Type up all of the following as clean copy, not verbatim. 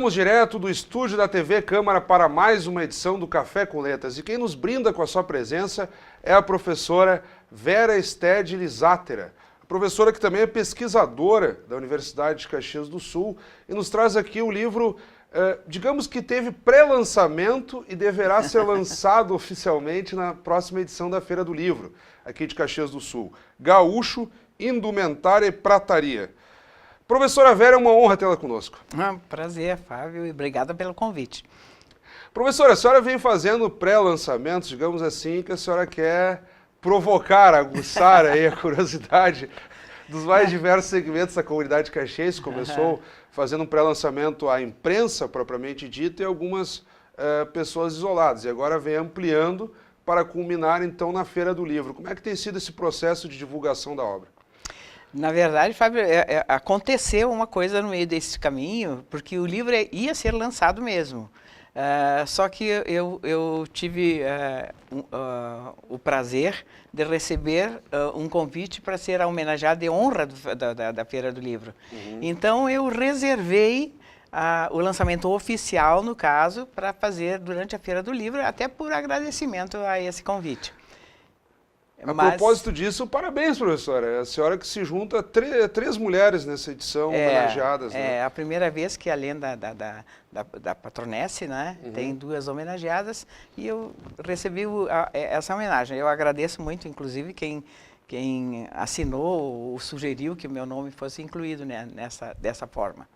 Estamos direto do estúdio da TV Câmara para mais uma edição do Café com Letras. E quem nos brinda com a sua presença é a professora Vera Estede Lisátera, professora que também é pesquisadora da Universidade de Caxias do Sul e nos traz aqui o livro, digamos que teve pré-lançamento e deverá ser lançado oficialmente na próxima edição da Feira do Livro, aqui de Caxias do Sul. Gaúcho, Indumentária e Prataria. Professora Vera, é uma honra tê-la conosco. Prazer, Fábio, e obrigada pelo convite. Professora, a senhora vem fazendo pré-lançamentos, digamos assim, que a senhora quer provocar, aguçar aí a curiosidade dos mais diversos segmentos da comunidade caxiense. Começou fazendo um pré-lançamento à imprensa, propriamente dita, e algumas pessoas isoladas. E agora vem ampliando para culminar, então, na Feira do Livro. Como é que tem sido esse processo de divulgação da obra? Na verdade, Fábio, aconteceu uma coisa no meio desse caminho, porque o livro ia ser lançado mesmo. Só que eu tive o prazer de receber um convite para ser a homenageada de honra da Feira do Livro. Então, eu reservei o lançamento oficial, no caso, para fazer durante a Feira do Livro, até por agradecimento a esse convite. A propósito disso, parabéns, professora. A senhora que se junta a três mulheres nessa edição homenageadas. Né? É a primeira vez que, além da patronesse, né, tem duas homenageadas, e eu recebi essa homenagem. Eu agradeço muito, inclusive, quem assinou ou sugeriu que o meu nome fosse incluído, né, dessa forma.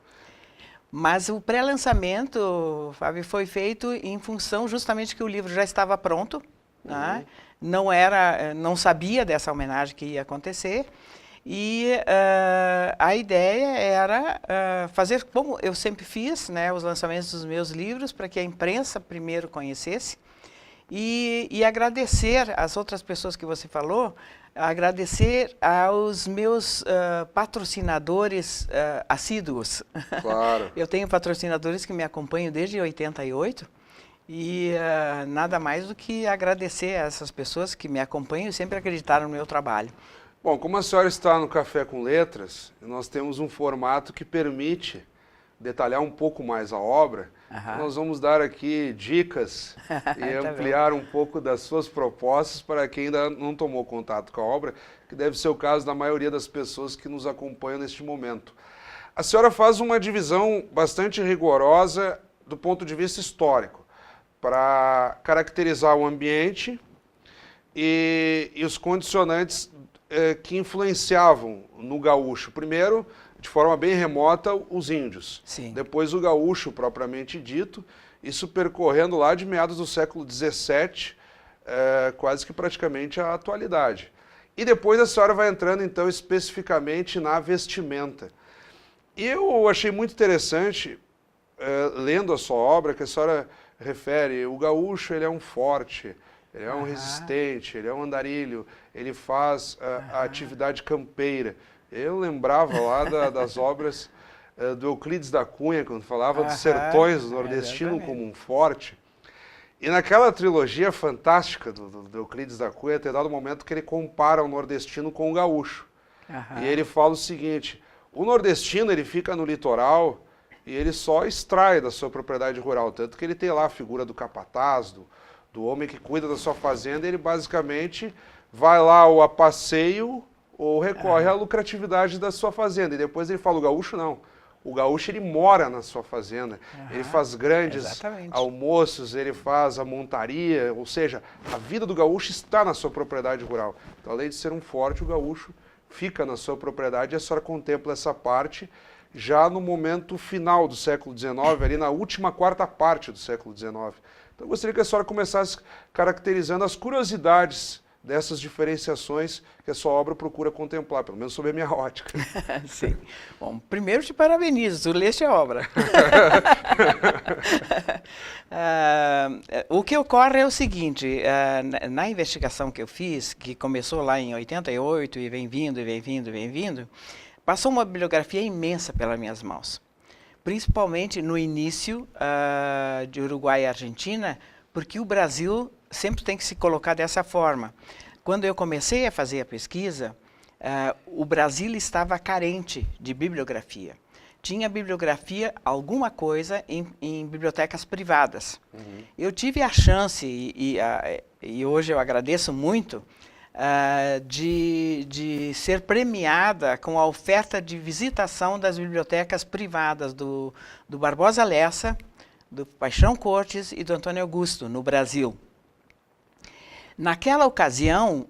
Mas o pré-lançamento, Fábio, foi feito em função justamente que o livro já estava pronto, né? Não sabia dessa homenagem que ia acontecer, e a ideia era fazer como eu sempre fiz, né, os lançamentos dos meus livros, para que a imprensa primeiro conhecesse, e agradecer às outras pessoas que você falou, agradecer aos meus patrocinadores assíduos. Claro. Eu tenho patrocinadores que me acompanham desde 88, e nada mais do que agradecer a essas pessoas que me acompanham e sempre acreditaram no meu trabalho. Bom, como a senhora está no Café com Letras, nós temos um formato que permite detalhar um pouco mais a obra. Nós vamos dar aqui dicas e ampliar um pouco das suas propostas para quem ainda não tomou contato com a obra, que deve ser o caso da maioria das pessoas que nos acompanham neste momento. A senhora faz uma divisão bastante rigorosa do ponto de vista histórico, para caracterizar o ambiente e os condicionantes que influenciavam no gaúcho. Primeiro, de forma bem remota, os índios. Sim. Depois o gaúcho, propriamente dito, isso percorrendo lá de meados do século XVII, quase que praticamente a atualidade. E depois a senhora vai entrando, então, especificamente na vestimenta. E eu achei muito interessante, lendo a sua obra, que a senhora refere, o gaúcho ele é um forte, ele é um resistente, ele é um andarilho, ele faz a atividade campeira. Eu lembrava lá das obras do Euclides da Cunha, quando falava dos sertões do nordestino como um forte. E naquela trilogia fantástica do Euclides da Cunha, tem dado um momento que ele compara o nordestino com o gaúcho. E ele fala o seguinte, o nordestino ele fica no litoral e ele só extrai da sua propriedade rural, tanto que ele tem lá a figura do capataz, do homem que cuida da sua fazenda, ele basicamente vai lá ou a passeio ou recorre à lucratividade da sua fazenda. E depois ele fala, o gaúcho não. O gaúcho ele mora na sua fazenda, ele faz grandes almoços, ele faz a montaria, ou seja, a vida do gaúcho está na sua propriedade rural. Então, além de ser um forte, o gaúcho fica na sua propriedade e a senhora contempla essa parte já no momento final do século XIX, ali na última quarta parte do século XIX. Então, eu gostaria que a senhora começasse caracterizando as curiosidades dessas diferenciações que a sua obra procura contemplar, pelo menos sob a minha ótica. Sim. Bom, primeiro te parabenizo, tu leste a obra. O que ocorre é o seguinte, na investigação que eu fiz, que começou lá em 88 e vem vindo, passou uma bibliografia imensa pelas minhas mãos, principalmente no início de Uruguai e Argentina, porque o Brasil sempre tem que se colocar dessa forma. Quando eu comecei a fazer a pesquisa, o Brasil estava carente de bibliografia. tinha bibliografia, alguma coisa, em bibliotecas privadas. Eu tive a chance, e hoje eu agradeço muito, de ser premiada com a oferta de visitação das bibliotecas privadas do Barbosa Lessa, do Paixão Cortes e do Antônio Augusto, no Brasil. Naquela ocasião,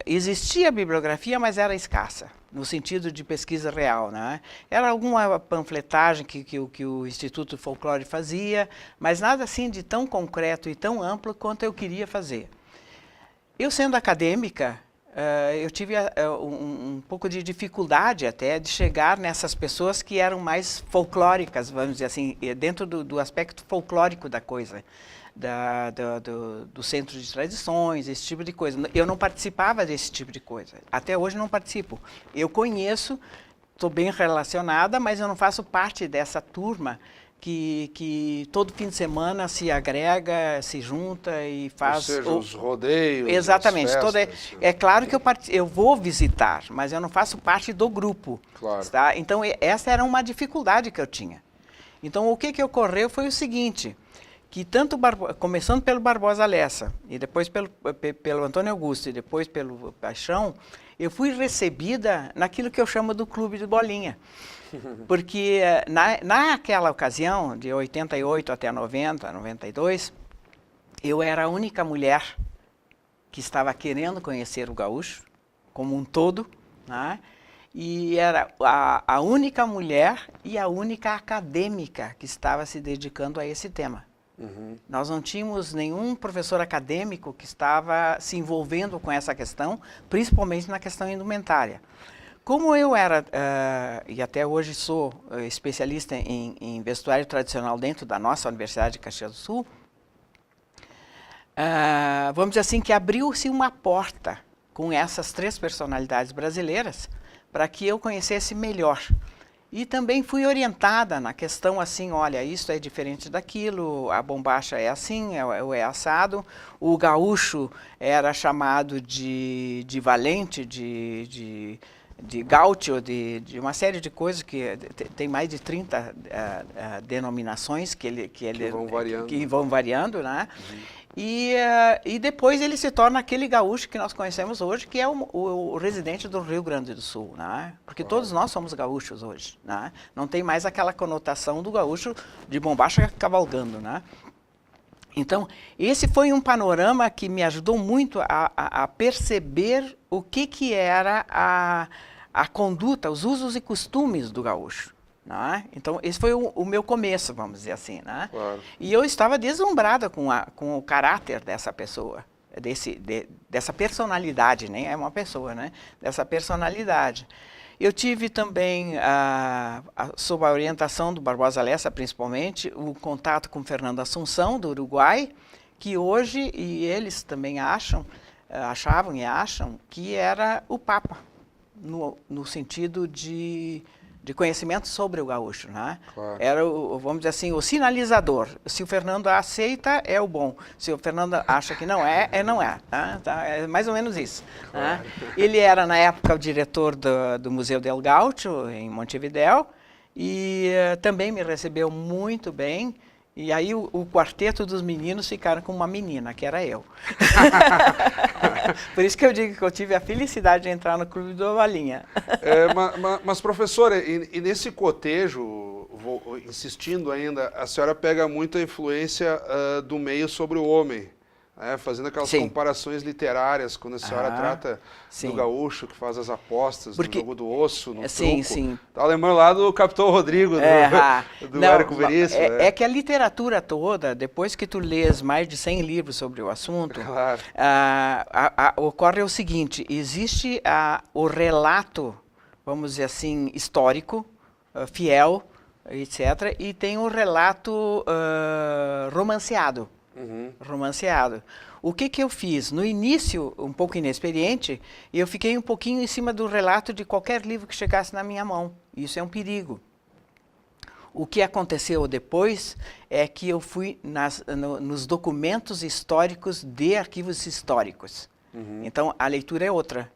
existia bibliografia, mas era escassa, no sentido de pesquisa real, né? Era alguma panfletagem que o Instituto Folclore fazia, mas nada assim de tão concreto e tão amplo quanto eu queria fazer. Eu, sendo acadêmica, eu tive um pouco de dificuldade até de chegar nessas pessoas que eram mais folclóricas, vamos dizer assim, dentro do aspecto folclórico da coisa. Do centro de tradições, esse tipo de coisa. Eu não participava desse tipo de coisa. Até hoje não participo. Eu conheço, estou bem relacionada, mas eu não faço parte dessa turma que todo fim de semana se agrega, se junta e faz... Ou seja, os rodeios, exatamente. as festas. É claro que eu vou visitar, mas eu não faço parte do grupo. Claro. Tá? Então, essa era uma dificuldade que eu tinha. Então, o que ocorreu foi o seguinte... que tanto começando pelo Barbosa Lessa, e depois pelo Antônio Augusto, e depois pelo Paixão, eu fui recebida naquilo que eu chamo do clube de bolinha. Porque naquela ocasião, de 88 até 90, 92, eu era a única mulher que estava querendo conhecer o gaúcho, como um todo, né? E era a única mulher e a única acadêmica que estava se dedicando a esse tema. Nós não tínhamos nenhum professor acadêmico que estava se envolvendo com essa questão, principalmente na questão indumentária. Como eu era, e até hoje sou especialista em vestuário tradicional dentro da nossa Universidade de Caxias do Sul, vamos dizer assim que abriu-se uma porta com essas 3 personalidades brasileiras para que eu conhecesse melhor. E também fui orientada na questão assim, olha, isso é diferente daquilo, a bombacha é assim, é assado. O gaúcho era chamado de valente, de gaúcho, de uma série de coisas, que tem mais de 30 denominações que vão variando, né? E depois ele se torna aquele gaúcho que nós conhecemos hoje, que é o residente do Rio Grande do Sul, né? Porque todos nós somos gaúchos hoje, né? Não tem mais aquela conotação do gaúcho de bombacha cavalgando, né? Então, esse foi um panorama que me ajudou muito a perceber o que era a conduta, os usos e costumes do gaúcho. Né? Então, esse foi o meu começo, vamos dizer assim. Né? Claro. E eu estava deslumbrada com o caráter dessa pessoa, dessa personalidade, nem é uma pessoa, né? Dessa personalidade. Eu tive também, sob a orientação do Barbosa Lessa, principalmente, o contato com Fernando Assunção, do Uruguai, que hoje, e eles também achavam e acham, que era o Papa, no sentido de conhecimento sobre o gaúcho, né? Claro. Era, vamos dizer assim, o sinalizador. Se o Fernando aceita, é o bom. Se o Fernando acha que não é, não é. Né? Tá? É mais ou menos isso. Claro. Né? Ele era, na época, o diretor do Museu del Gaúcho, em Montevidéu, e também me recebeu muito bem. E aí o quarteto dos meninos ficaram com uma menina, que era eu. Por isso que eu digo que eu tive a felicidade de entrar no Clube do Bolinha. Mas professora, e nesse cotejo, insistindo ainda, a senhora pega muito a influência do meio sobre o homem, né? Fazendo aquelas comparações literárias, quando a senhora trata do gaúcho, que faz as apostas, no jogo do osso, no truco. Sim. Tá lembrando lá do Capitão Rodrigo, do Érico Veríssimo. É que a literatura toda, depois que tu lês mais de 100 livros sobre o assunto, claro. Ocorre o seguinte, existe o relato, vamos dizer assim, histórico, fiel, etc., e tem o relato romanceado. Romanceado. O que eu fiz? No início, um pouco inexperiente, eu fiquei um pouquinho em cima do relato de qualquer livro que chegasse na minha mão. Isso é um perigo. O que aconteceu depois é que eu fui nos documentos históricos de arquivos históricos. Então, a leitura é outra.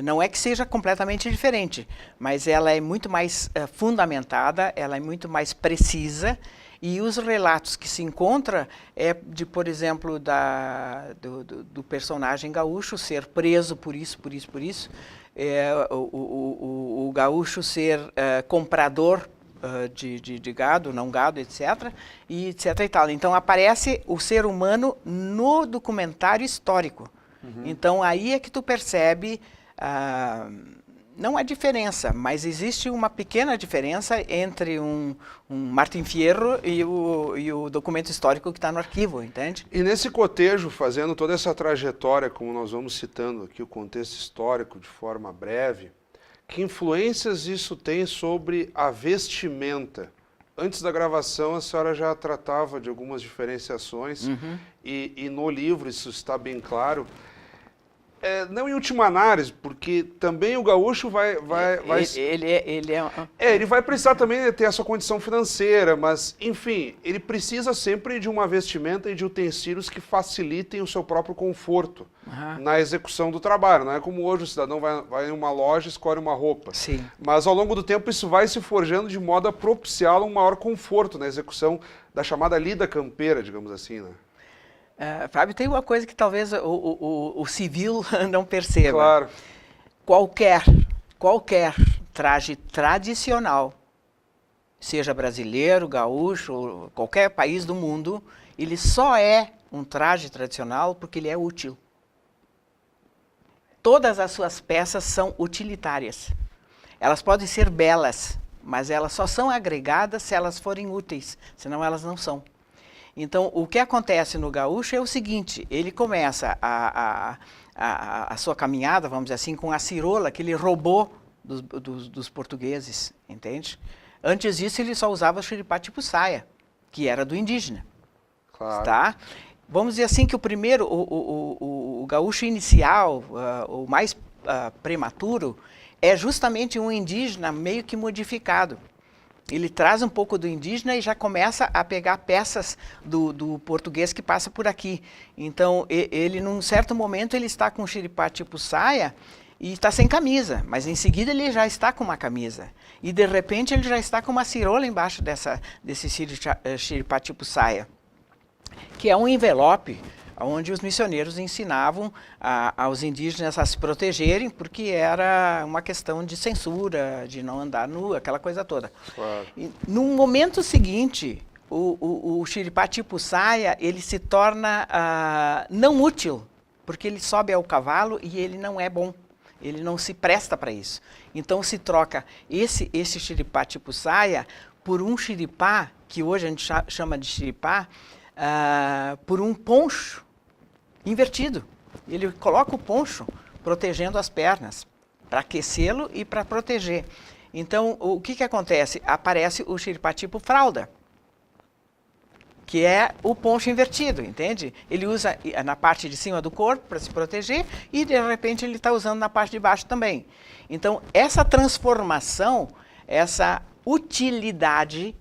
Não é que seja completamente diferente, mas ela é muito mais fundamentada, ela é muito mais precisa, e os relatos que se encontra é de, por exemplo, do personagem gaúcho ser preso por isso, o gaúcho ser comprador de gado, não gado, etc. E etc. e tal. Então aparece o ser humano no documentário histórico. Então aí é que tu percebe, não a diferença, mas existe uma pequena diferença entre um Martin Fierro e o documento histórico que está no arquivo, entende? E nesse cotejo, fazendo toda essa trajetória, como nós vamos citando aqui o contexto histórico de forma breve, que influências isso tem sobre a vestimenta? Antes da gravação, a senhora já tratava de algumas diferenciações, e no livro isso está bem claro. Não em última análise, porque também o gaúcho ele vai precisar também ter a sua condição financeira, mas, enfim, ele precisa sempre de uma vestimenta e de utensílios que facilitem o seu próprio conforto na execução do trabalho. Não é como hoje o cidadão vai em uma loja e escolhe uma roupa. Sim. Mas ao longo do tempo isso vai se forjando de modo a propiciá-lo um maior conforto na execução da chamada lida campeira, digamos assim, né? Fábio, tem uma coisa que talvez o civil não perceba. Claro. Qualquer traje tradicional, seja brasileiro, gaúcho, qualquer país do mundo, ele só é um traje tradicional porque ele é útil. Todas as suas peças são utilitárias. Elas podem ser belas, mas elas só são agregadas se elas forem úteis, senão elas não são. Então, o que acontece no gaúcho é o seguinte, ele começa a sua caminhada, vamos dizer assim, com a cirola que ele roubou dos portugueses, entende? Antes disso, ele só usava o xiripá tipo saia, que era do indígena. Claro. Tá? Vamos dizer assim que o primeiro, o gaúcho inicial, o mais prematuro, é justamente um indígena meio que modificado. Ele traz um pouco do indígena e já começa a pegar peças do português que passa por aqui. Então, ele, num certo momento, ele está com um xiripá tipo saia e está sem camisa, mas em seguida ele já está com uma camisa. E, de repente, ele já está com uma cirola embaixo desse xiripá tipo saia, que é um envelope onde os missioneiros ensinavam aos indígenas a se protegerem, porque era uma questão de censura, de não andar nu, aquela coisa toda. Claro. E, no momento seguinte, o xiripá tipo saia, ele se torna não útil, porque ele sobe ao cavalo e ele não é bom, ele não se presta para isso. Então se troca esse xiripá tipo saia por um xiripá, que hoje a gente chama de xiripá, por um poncho invertido. Ele coloca o poncho protegendo as pernas, para aquecê-lo e para proteger. Então, o que acontece? Aparece o xiripá tipo fralda, que é o poncho invertido, entende? Ele usa na parte de cima do corpo para se proteger e, de repente, ele está usando na parte de baixo também. Então, essa transformação, essa utilidade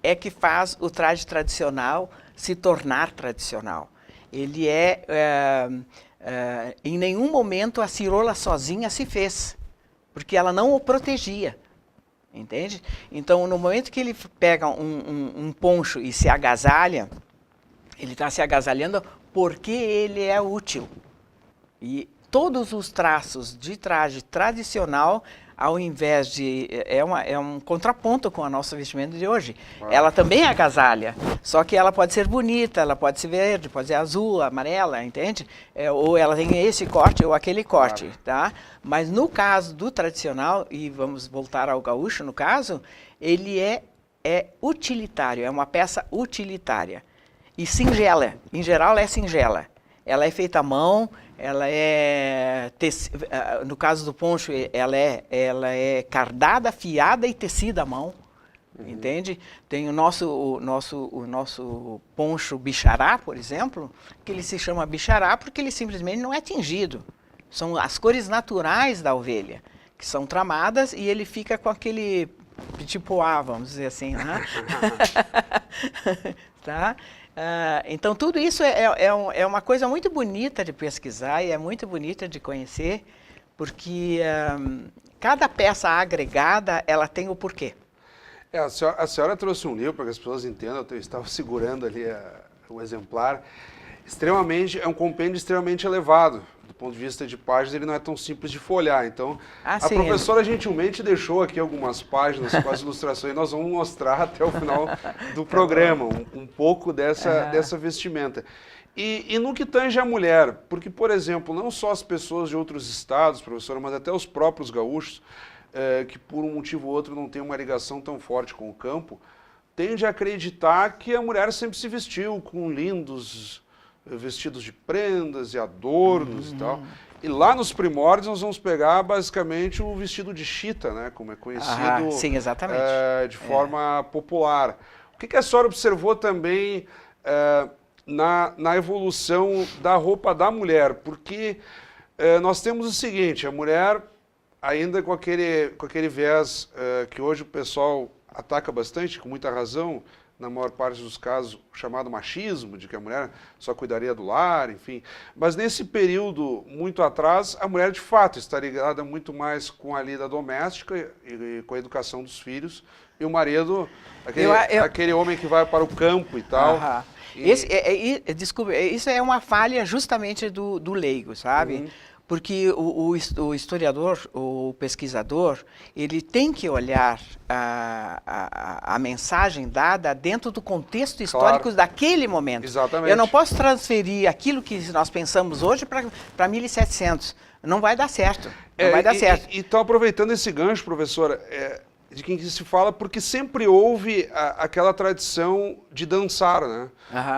é que faz o traje tradicional se tornar tradicional. Ele em nenhum momento a cirola sozinha se fez, porque ela não o protegia, entende? Então, no momento que ele pega um poncho e se agasalha, ele está se agasalhando porque ele é útil. E todos os traços de traje tradicional, ao invés de... É um contraponto com a nossa vestimenta de hoje. Ela também agasalha, só que ela pode ser bonita, ela pode ser verde, pode ser azul, amarela, entende? Ou ela tem esse corte ou aquele corte, tá? Mas no caso do tradicional, e vamos voltar ao gaúcho no caso, ele é utilitário, é uma peça utilitária. E singela, em geral ela é singela. Ela é feita à mão, ela no caso do poncho, ela é cardada, fiada e tecida à mão, entende? Tem o nosso poncho bichará, por exemplo, que ele se chama bichará porque ele simplesmente não é tingido. São as cores naturais da ovelha, que são tramadas e ele fica com aquele tipo A, vamos dizer assim, né? Tá? Então, tudo isso é uma coisa muito bonita de pesquisar e é muito bonita de conhecer, porque cada peça agregada, ela tem o porquê. A senhora trouxe um livro para que as pessoas entendam, eu estava segurando ali o exemplar. É um compêndio extremamente elevado. Do ponto de vista de páginas, ele não é tão simples de folhear. Então, a sim, professora gentilmente deixou aqui algumas páginas com as ilustrações. Nós vamos mostrar até o final do programa um pouco dessa vestimenta. E no que tange a mulher, porque, por exemplo, não só as pessoas de outros estados, professora, mas até os próprios gaúchos, que por um motivo ou outro não têm uma ligação tão forte com o campo, tende a acreditar que a mulher sempre se vestiu com lindos vestidos de prendas e adornos e tal. E lá nos primórdios nós vamos pegar basicamente o vestido de chita, né, como é conhecido, sim, exatamente. De forma popular. O que a senhora observou também na evolução da roupa da mulher? Porque nós temos o seguinte, a mulher ainda com aquele viés que hoje o pessoal ataca bastante, com muita razão, na maior parte dos casos, chamado machismo, de que a mulher só cuidaria do lar, enfim. Mas nesse período, muito atrás, a mulher, de fato, está ligada muito mais com a lida doméstica e com a educação dos filhos, e o marido, aquele homem que vai para o campo e tal. Desculpe, isso é uma falha justamente do leigo, sabe? Porque o historiador, o pesquisador, ele tem que olhar a mensagem dada dentro do contexto histórico daquele momento. Exatamente. Eu não posso transferir aquilo que nós pensamos hoje para 1700. Não vai dar certo. Não vai dar certo. E estou aproveitando esse gancho, professora, de quem se fala, porque sempre houve aquela tradição de dançar, né?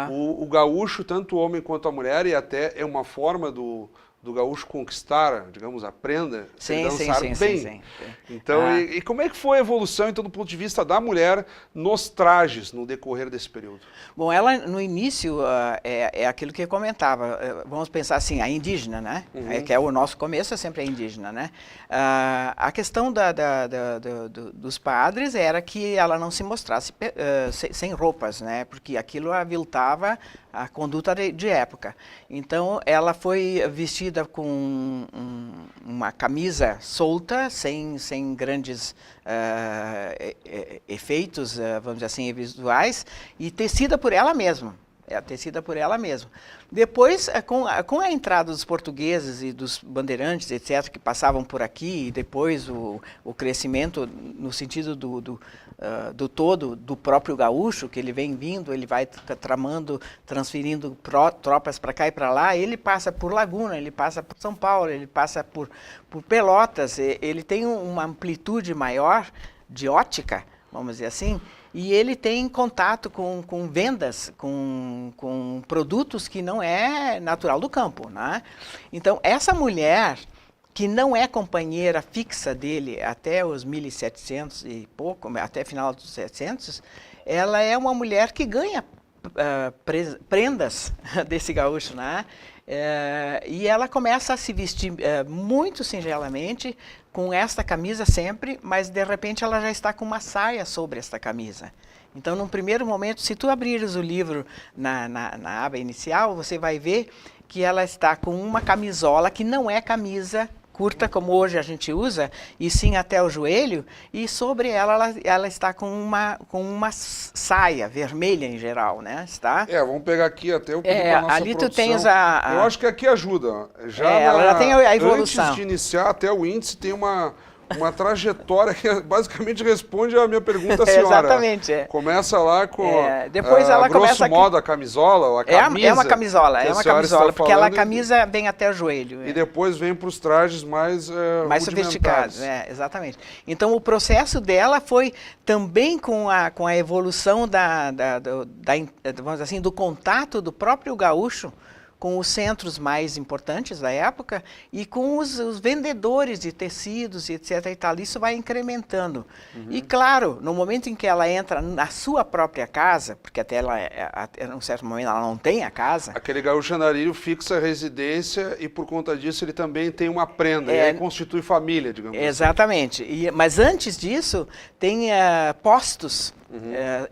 O gaúcho, tanto o homem quanto a mulher, e até é uma forma do gaúcho conquistar, digamos, a prenda, dançar bem. Sim. Então, e como é que foi a evolução, então, do ponto de vista da mulher nos trajes no decorrer desse período? Bom, ela no início é aquilo que eu comentava, vamos pensar assim, a indígena, né? Que é o nosso começo, é sempre a indígena, né? A questão dos padres era que ela não se mostrasse sem roupas, né? Porque aquilo aviltava a conduta de época. Então, ela foi vestida com uma camisa solta, sem grandes efeitos, vamos dizer assim, visuais, e tecida por ela mesma. Tecida por ela mesma. Depois, com a entrada dos portugueses e dos bandeirantes, etc., que passavam por aqui, e depois o crescimento no sentido do todo, do próprio gaúcho, que ele vem vindo, ele vai transferindo tropas para cá e para lá, ele passa por Laguna, ele passa por São Paulo, ele passa por Pelotas, ele tem uma amplitude maior de ótica, vamos dizer assim, e ele tem contato com vendas, com produtos que não é natural do campo, né? Então, essa mulher, que não é companheira fixa dele até os 1700 e pouco, até final dos 700, ela é uma mulher que ganha prendas desse gaúcho, né? E ela começa a se vestir muito singelamente, com esta camisa sempre, mas de repente ela já está com uma saia sobre esta camisa. Então, num primeiro momento, se tu abrires o livro na aba inicial, você vai ver que ela está com uma camisola que não é camisa curta como hoje a gente usa, e sim até o joelho, e sobre ela está com uma saia vermelha em geral, né? Está? Vamos pegar aqui até o da nossa ali produção. Tu tens Eu acho que aqui ajuda. Ela já tem a evolução. Antes de iniciar, até o índice tem uma trajetória que basicamente responde à minha pergunta, senhora. Exatamente. Começa lá com, depois ela grosso modo, a camisola, ou a camisa. É uma camisola, porque a camisa vem até o joelho. E depois vem para os trajes mais sofisticados. Exatamente. Então, o processo dela foi também com a evolução vamos dizer assim, do contato do próprio gaúcho com os centros mais importantes da época e com os vendedores de tecidos e etc. e tal. Isso vai incrementando. E claro, no momento em que ela entra na sua própria casa, porque até um certo momento ela não tem a casa. Aquele gaúcho andarilho fixa a residência e por conta disso ele também tem uma prenda, e aí constitui família, digamos exatamente. Mas antes disso, tem postos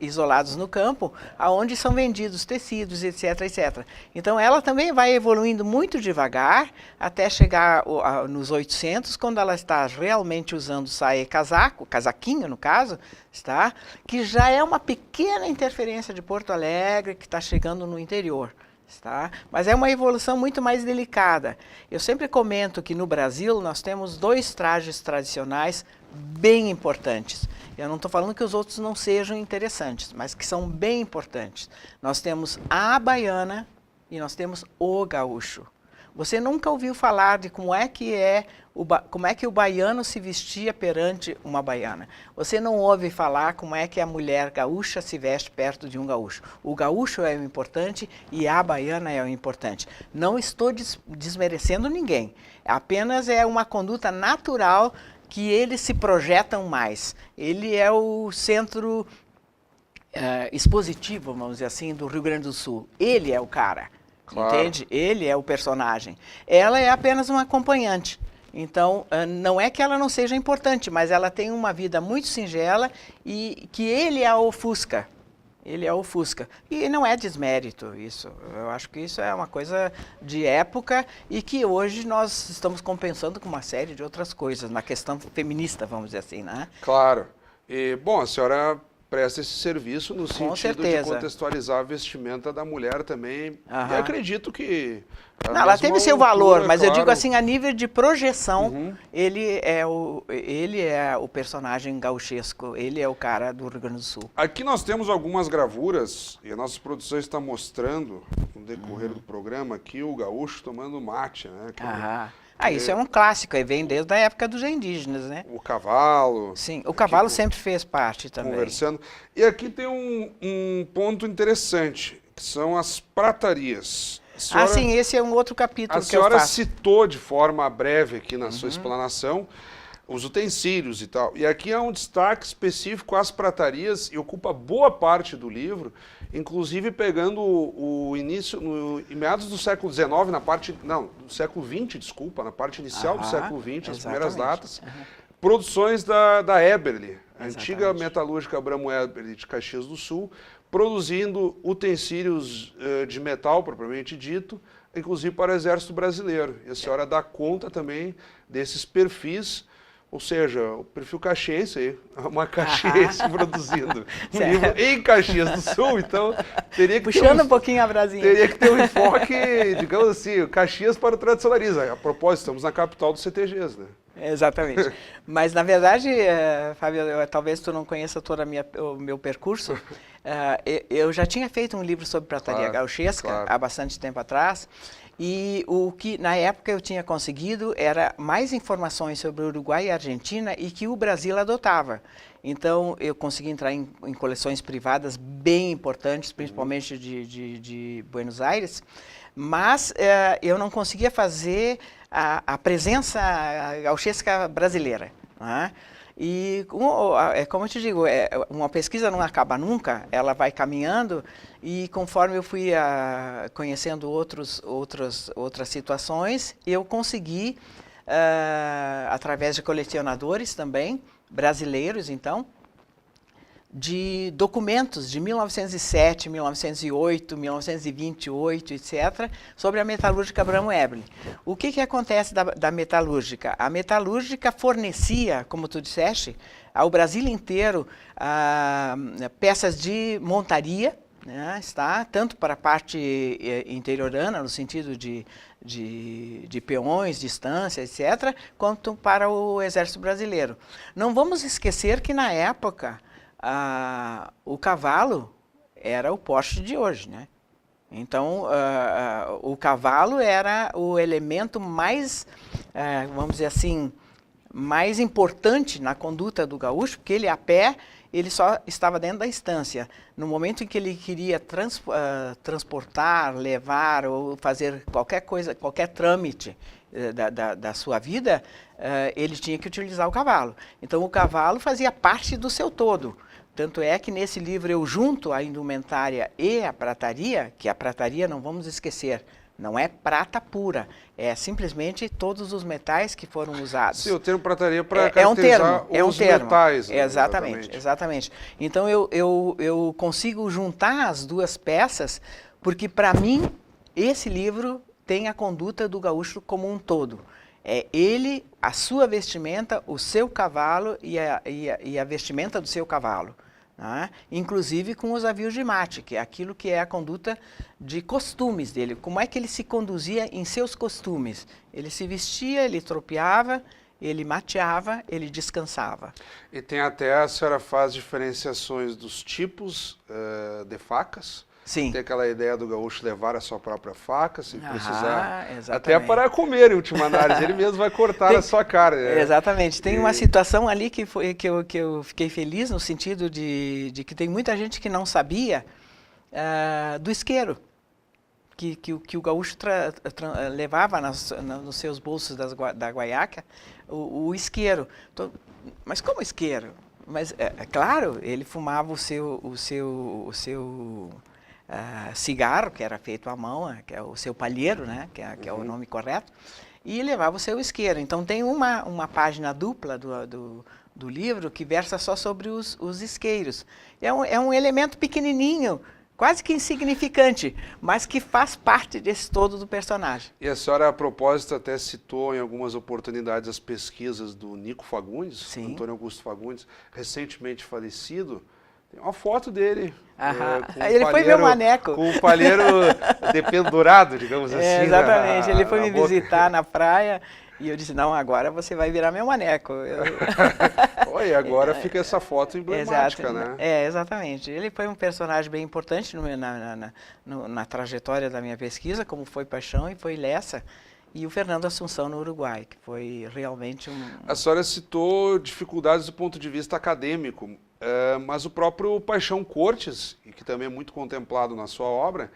isolados no campo, aonde são vendidos tecidos, etc, etc. Então ela também vai evoluindo muito devagar até chegar nos 800, quando ela está realmente usando saia e casaco, casaquinho no caso, está, que já é uma pequena interferência de Porto Alegre que está chegando no interior. Tá? Mas é uma evolução muito mais delicada. Eu sempre comento que no Brasil nós temos 2 trajes tradicionais bem importantes. Eu não estou falando que os outros não sejam interessantes, mas que são bem importantes. Nós temos a baiana e nós temos o gaúcho. Você nunca ouviu falar de como é que o baiano se vestia perante uma baiana. Você não ouve falar como é que a mulher gaúcha se veste perto de um gaúcho. O gaúcho é o importante e a baiana é o importante. Não estou desmerecendo ninguém. Apenas é uma conduta natural que eles se projetam mais. Ele é o centro expositivo, vamos dizer assim, do Rio Grande do Sul. Ele é o cara. Claro. Entende? Ele é o personagem. Ela é apenas uma acompanhante. Então, não é que ela não seja importante, mas ela tem uma vida muito singela e que ele a ofusca. Ele a ofusca. E não é desmérito isso. Eu acho que isso é uma coisa de época e que hoje nós estamos compensando com uma série de outras coisas, na questão feminista, vamos dizer assim, né? Claro. E, bom, a senhora presta esse serviço no sentido de certeza. contextualizar a vestimenta da mulher também. E acredito que... Não, ela teve seu valor, mas eu digo assim, a nível de projeção, ele é o personagem gauchesco, ele é o cara do Rio Grande do Sul. Aqui nós temos algumas gravuras, e a nossa produção está mostrando, no decorrer do programa, aqui o gaúcho tomando mate, né? Isso é um clássico, aí vem desde a época dos indígenas, né? O cavalo. Sim, o cavalo sempre fez parte também. Conversando. E aqui tem um ponto interessante, que são as pratarias. Senhora, sim, esse é um outro capítulo que eu faço. A senhora citou de forma breve aqui na sua explanação os utensílios e tal. E aqui há um destaque específico às pratarias e ocupa boa parte do livro, inclusive pegando o início, em meados do século XIX, do século XX, desculpa, na parte inicial do século XX, as primeiras datas, produções da Eberle, a antiga metalúrgica Abramo Eberle de Caxias do Sul, produzindo utensílios de metal, propriamente dito, inclusive para o Exército Brasileiro. E a senhora dá conta também desses perfis, ou seja, o perfil caxiense, uma caxiense produzindo um livro em Caxias do Sul, então teria que puxando um pouquinho a brasinha. Teria que ter um enfoque, digamos assim, Caxias para o tradicionalismo. A propósito, estamos na capital dos CTGs, né? Exatamente. Mas, na verdade, Fábio, talvez tu não conheça todo o meu percurso. Eu já tinha feito um livro sobre prataria gauchesca há bastante tempo atrás. E o que, na época, eu tinha conseguido era mais informações sobre o Uruguai e a Argentina e que o Brasil adotava. Então, eu consegui entrar em coleções privadas bem importantes, principalmente de Buenos Aires, mas eu não conseguia fazer a presença gauchesca brasileira. Né? E, como eu te digo, uma pesquisa não acaba nunca, ela vai caminhando e conforme eu fui conhecendo outras situações, eu consegui, através de colecionadores também, brasileiros então, de documentos de 1907, 1908, 1928, etc., sobre a metalúrgica Abramo Eberle. O que acontece da metalúrgica? A metalúrgica fornecia, como tu disseste, ao Brasil inteiro peças de montaria, né, tanto para a parte interiorana, no sentido de peões, distância, etc., quanto para o Exército Brasileiro. Não vamos esquecer que, na época, o cavalo era o Porsche de hoje, né? Então, o cavalo era o elemento mais, vamos dizer assim, mais importante na conduta do gaúcho, porque ele a pé, ele só estava dentro da estância. No momento em que ele queria transportar, levar ou fazer qualquer coisa, qualquer trâmite da sua vida, ele tinha que utilizar o cavalo. Então, o cavalo fazia parte do seu todo. Tanto é que nesse livro eu junto a indumentária e a prataria, que a prataria, não vamos esquecer, Não é prata pura, é simplesmente todos os metais que foram usados. Sim, o termo prataria para caracterizar os metais. Né? Exatamente. Então eu consigo juntar as duas peças, porque para mim esse livro tem a conduta do gaúcho como um todo. É ele, a sua vestimenta, o seu cavalo e a vestimenta do seu cavalo. Né? Inclusive com os avios de mate, que é aquilo que é a conduta de costumes dele. Como é que ele se conduzia em seus costumes? Ele se vestia, ele tropeava, ele mateava, ele descansava. E tem até, a senhora faz diferenciações dos tipos de facas. Sim. Tem aquela ideia do gaúcho levar a sua própria faca, se precisar. Exatamente. Até para comer, em última análise. Ele mesmo vai cortar a sua carne. Né? Exatamente. Tem uma situação ali que eu fiquei feliz, no sentido de que tem muita gente que não sabia do isqueiro. Que o gaúcho levava nos seus bolsos da guaiaca o isqueiro. Mas como isqueiro? Mas, claro, ele fumava o seu cigarro, que era feito à mão, que é o seu palheiro, né, que é o nome correto, e levava o seu isqueiro. Então tem uma página dupla do livro que versa só sobre os isqueiros. É um elemento pequenininho, quase que insignificante, mas que faz parte desse todo do personagem. E a senhora, a propósito, até citou em algumas oportunidades as pesquisas do Nico Fagundes, Sim. Antônio Augusto Fagundes, recentemente falecido. Tem uma foto dele. Ele foi meu maneco. Com o palheiro dependurado, digamos assim. Exatamente. Ele foi me visitar na praia e eu disse, não, agora você vai virar meu maneco. Oi, agora fica essa foto emblemática, né? Exatamente. Ele foi um personagem bem importante na trajetória da minha pesquisa, como foi Paixão e foi Lessa. E o Fernando Assunção no Uruguai, que foi realmente A senhora citou dificuldades do ponto de vista acadêmico, mas o próprio Paixão Cortes, que também é muito contemplado na sua obra,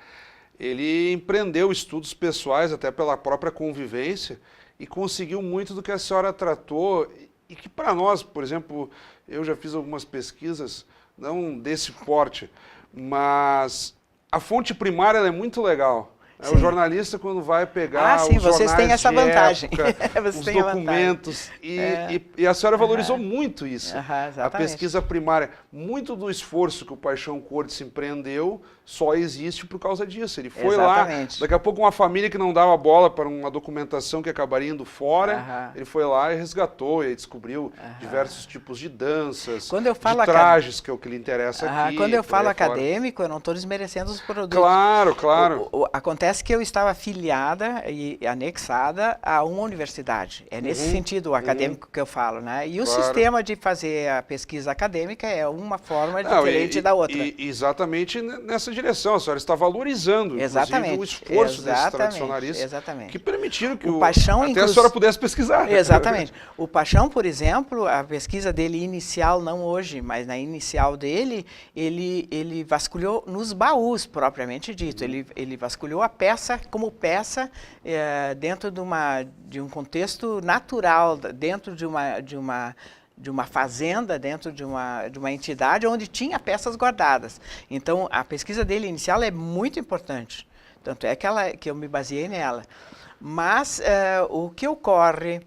ele empreendeu estudos pessoais, até pela própria convivência, e conseguiu muito do que a senhora tratou, e que para nós, por exemplo, eu já fiz algumas pesquisas, não desse porte, mas a fonte primária ela é muito legal. O jornalista, quando vai pegar os jornais vocês têm essa vantagem. Época, os documentos, e a senhora valorizou muito isso. A pesquisa primária. Muito do esforço que o Paixão Cortes empreendeu só existe por causa disso. Ele foi lá, daqui a pouco uma família que não dava bola para uma documentação que acabaria indo fora, ele foi lá e resgatou, e descobriu diversos tipos de danças, de trajes, que é o que lhe interessa aqui. Quando eu falo acadêmico, eu não estou desmerecendo os produtos. Claro, claro. Acontece que eu estava afiliada e anexada a uma universidade. É nesse sentido o acadêmico que eu falo, né? E o sistema de fazer a pesquisa acadêmica é uma forma diferente da outra. Exatamente nessa direção. A senhora está valorizando, inclusive, o esforço desses tradicionalistas que permitiram que a senhora pudesse pesquisar. Exatamente. O Paixão, por exemplo, a pesquisa dele inicial, não hoje, mas na inicial dele, ele vasculhou nos baús, propriamente dito. Ele vasculhou a peça como peça dentro de um contexto natural, dentro de uma fazenda, dentro de uma entidade onde tinha peças guardadas. Então, a pesquisa dele inicial é muito importante. Tanto é que eu me baseei nela. Mas o que ocorre,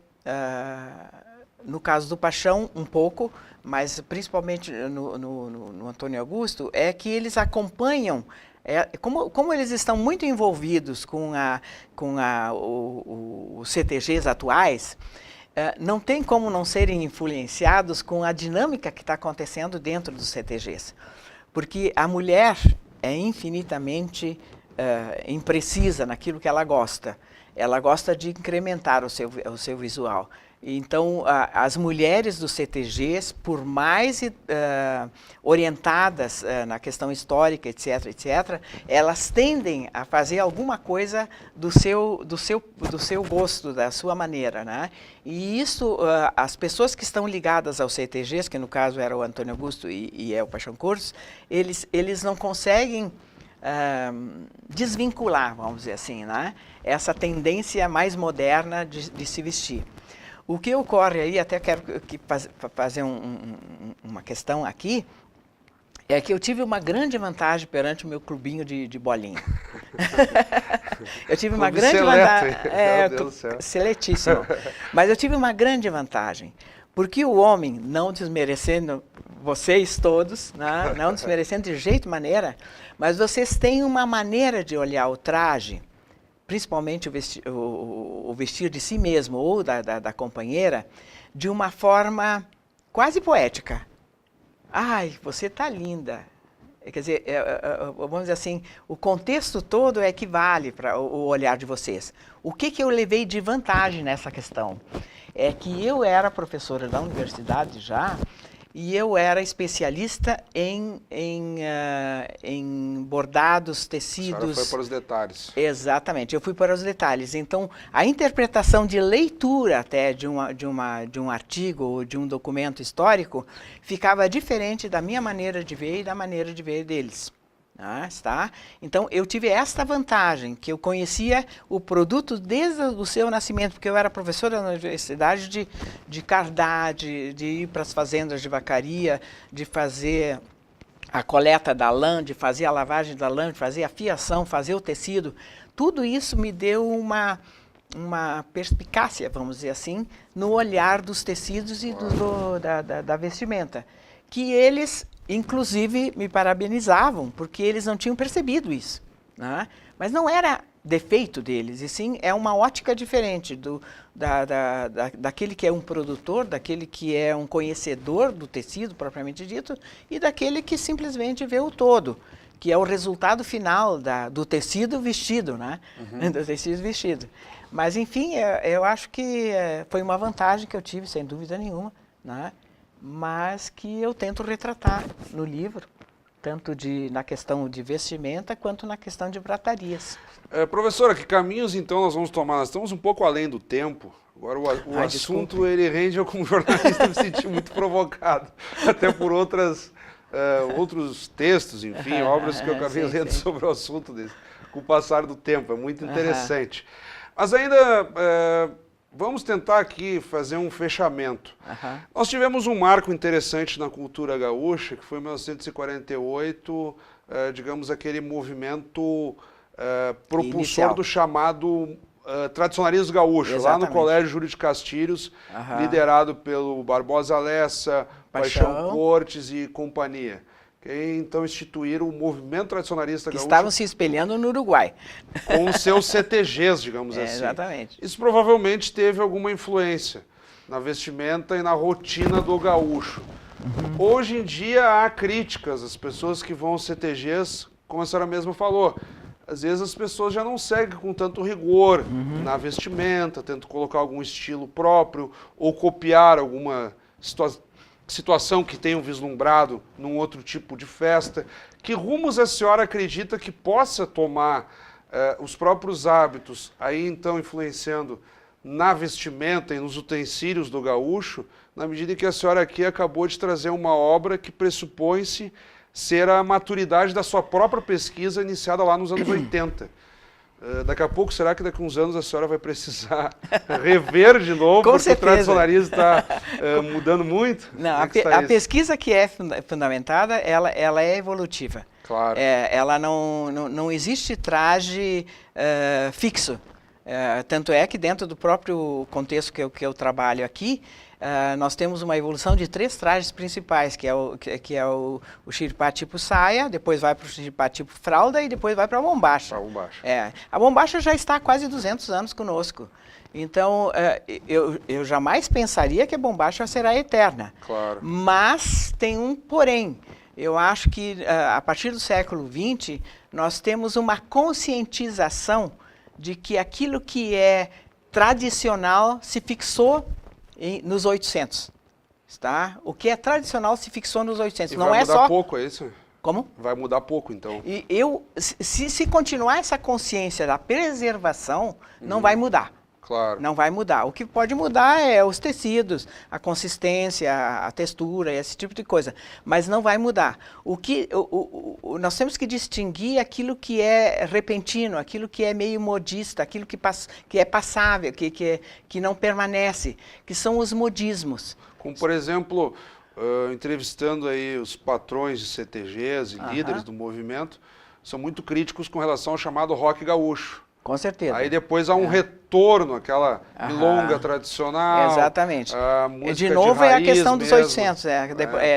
no caso do Paixão, um pouco, mas principalmente no Antônio Augusto, é que eles acompanham. Como eles estão muito envolvidos com os CTGs atuais, não tem como não serem influenciados com a dinâmica que está acontecendo dentro dos CTGs. Porque a mulher é infinitamente imprecisa naquilo que ela gosta. Ela gosta de incrementar o seu visual. Então, as mulheres dos CTGs, por mais orientadas na questão histórica, etc., elas tendem a fazer alguma coisa do seu gosto, da sua maneira, né? E isso, as pessoas que estão ligadas aos CTGs, que no caso era o Antônio Augusto e é o Paixão Cortes, eles não conseguem desvincular, vamos dizer assim, né? Essa tendência mais moderna de se vestir. O que ocorre aí, até quero fazer uma questão aqui, é que eu tive uma grande vantagem perante o meu clubinho de bolinha. Eu tive uma Clube grande seleto, vantagem. meu Deus do céu. Seletíssimo. Mas eu tive uma grande vantagem. Porque o homem, não desmerecendo vocês todos, né? Não desmerecendo de jeito e maneira, mas vocês têm uma maneira de olhar o traje, principalmente o vestir de si mesmo ou da companheira, de uma forma quase poética. Ai, você está linda. Quer dizer, vamos dizer assim, o contexto todo é que vale para o olhar de vocês. O que eu levei de vantagem nessa questão? É que eu era professora da universidade já, e eu era especialista em bordados, tecidos. A senhora foi para os detalhes. Exatamente, eu fui para os detalhes. Então, a interpretação de leitura até de um artigo ou de um documento histórico ficava diferente da minha maneira de ver e da maneira de ver deles. Tá? Então, eu tive esta vantagem, que eu conhecia o produto desde o seu nascimento, porque eu era professora na universidade de cardar, de ir para as fazendas de vacaria, de fazer a coleta da lã, de fazer a lavagem da lã, de fazer a fiação, fazer o tecido. Tudo isso me deu uma perspicácia, vamos dizer assim, no olhar dos tecidos e da vestimenta, que eles inclusive me parabenizavam, porque eles não tinham percebido isso. Né? Mas não era defeito deles, e sim é uma ótica diferente daquele que é um produtor, daquele que é um conhecedor do tecido, propriamente dito, e daquele que simplesmente vê o todo, que é o resultado final do tecido vestido, né? Uhum. Do tecido vestido. Mas, enfim, eu acho que foi uma vantagem que eu tive, sem dúvida nenhuma, né? Mas que eu tento retratar no livro, tanto na questão de vestimenta, quanto na questão de pratarias. Professora, que caminhos então nós vamos tomar? Nós estamos um pouco além do tempo. Agora o assunto, ele rende, eu como jornalista me senti muito provocado, até por outros textos, enfim, obras que eu acabei lendo sobre o assunto desse, com o passar do tempo, é muito interessante. Mas ainda... vamos tentar aqui fazer um fechamento. Nós tivemos um marco interessante na cultura gaúcha, que foi em 1948, digamos, aquele movimento propulsor inicial do chamado tradicionalismo gaúcho. Exatamente. Lá no Colégio Júlio de Castilhos, liderado pelo Barbosa Lessa, Paixão Cortes e companhia. Que então instituíram o movimento tradicionalista gaúcho. Estavam se espelhando no Uruguai. Com os seus CTGs, digamos assim. Exatamente. Isso provavelmente teve alguma influência na vestimenta e na rotina do gaúcho. Hoje em dia há críticas às pessoas que vão aos CTGs, como a senhora mesma falou. Às vezes as pessoas já não seguem com tanto rigor na vestimenta, tentam colocar algum estilo próprio ou copiar alguma situação que tenham vislumbrado num outro tipo de festa. Que rumos a senhora acredita que possa tomar os próprios hábitos, aí então influenciando na vestimenta e nos utensílios do gaúcho, na medida que a senhora aqui acabou de trazer uma obra que pressupõe-se ser a maturidade da sua própria pesquisa iniciada lá nos anos 80. Daqui a pouco, será que daqui a uns anos a senhora vai precisar rever de novo, com porque certeza. O tradicionalismo está mudando muito? Não, a pesquisa que é fundamentada, ela é evolutiva. Claro. Ela não existe traje fixo. Tanto é que dentro do próprio contexto que eu trabalho aqui, nós temos uma evolução de 3 trajes principais, que é o xiripá tipo saia, depois vai para o xiripá tipo fralda e depois vai para a bombacha. A bombacha já está há quase 200 anos conosco. Então, eu jamais pensaria que a bombacha será eterna. Claro. Mas tem um porém. Eu acho que a partir do século XX, nós temos uma conscientização de que aquilo que é tradicional se fixou nos 800, tá? O que é tradicional se fixou nos 800. E não vai é mudar só pouco, é isso? Como? Vai mudar pouco, então. E se continuar essa consciência da preservação, não vai mudar. Claro. Não vai mudar. O que pode mudar é os tecidos, a consistência, a textura, esse tipo de coisa. Mas não vai mudar. Nós temos que distinguir aquilo que é repentino, aquilo que é meio modista, aquilo que é passável, que não permanece, que são os modismos. Como, por exemplo, entrevistando aí os patrões de CTGs e líderes do movimento, são muito críticos com relação ao chamado rock gaúcho. Com certeza. Aí depois há um retorno, aquela milonga tradicional. Exatamente. Música de novo raiz é a questão dos mesmo. 800,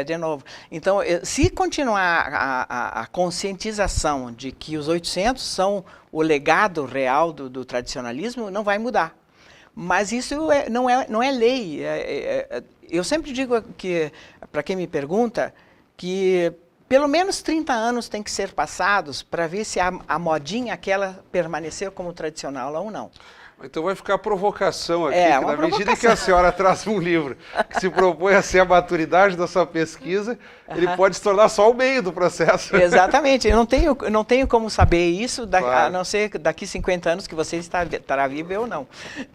de novo. Então, se continuar a conscientização de que os 800 são o legado real do tradicionalismo, não vai mudar. Mas isso não é lei. Eu sempre digo que, para quem me pergunta, que pelo menos 30 anos tem que ser passados para ver se a modinha aquela permaneceu como tradicional ou não. Então vai ficar a provocação aqui, É, que uma na medida provocação. que a senhora traz um livro que se propõe a ser a maturidade da sua pesquisa, ele pode se tornar só o meio do processo. Exatamente, eu não tenho como saber isso, Claro. a não ser daqui 50 anos que você estará vivo ou não.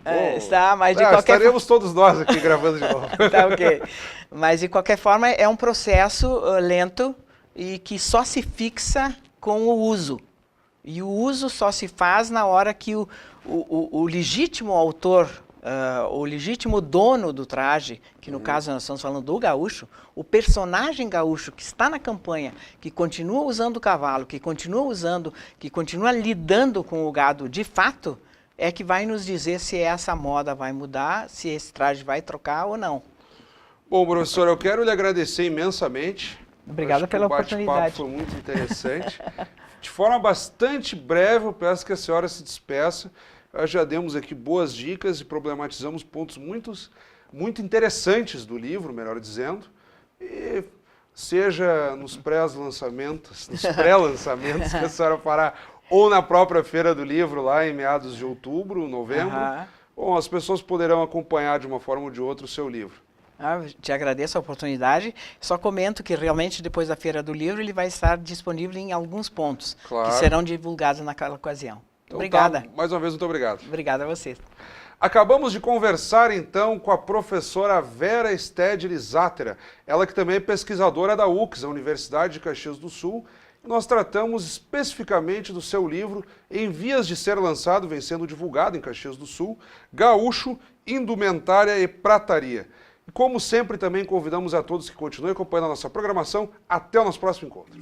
Bom, Mas de qualquer estaremos todos nós aqui gravando de novo. Tá ok. Mas de qualquer forma é um processo lento e que só se fixa com o uso. E o uso só se faz na hora que o legítimo autor, o legítimo dono do traje, que no caso nós estamos falando do gaúcho, o personagem gaúcho que está na campanha, que continua usando o cavalo, que continua lidando com o gado de fato, é que vai nos dizer se essa moda vai mudar, se esse traje vai trocar ou não. Bom, professor, eu quero lhe agradecer imensamente. Obrigado pela oportunidade. O bate-papo foi muito interessante. De forma bastante breve, eu peço que a senhora se despeça. Nós já demos aqui boas dicas e problematizamos pontos muito interessantes do livro, melhor dizendo. E seja nos pré-lançamentos que a senhora fará, ou na própria Feira do Livro, lá em meados de outubro, novembro, bom, as pessoas poderão acompanhar de uma forma ou de outra o seu livro. Te agradeço a oportunidade. Só comento que realmente depois da Feira do Livro ele vai estar disponível em alguns pontos, Claro. que serão divulgados naquela ocasião. Então, Obrigada. Tá, mais uma vez, muito obrigado. Obrigada a você. Acabamos de conversar, então, com a professora Vera Stedley Zátera, ela que também é pesquisadora da UCS, a Universidade de Caxias do Sul. E nós tratamos especificamente do seu livro, em vias de ser lançado, vem sendo divulgado em Caxias do Sul, Gaúcho, Indumentária e Prataria. E como sempre, também convidamos a todos que continuem acompanhando a nossa programação. Até o nosso próximo encontro.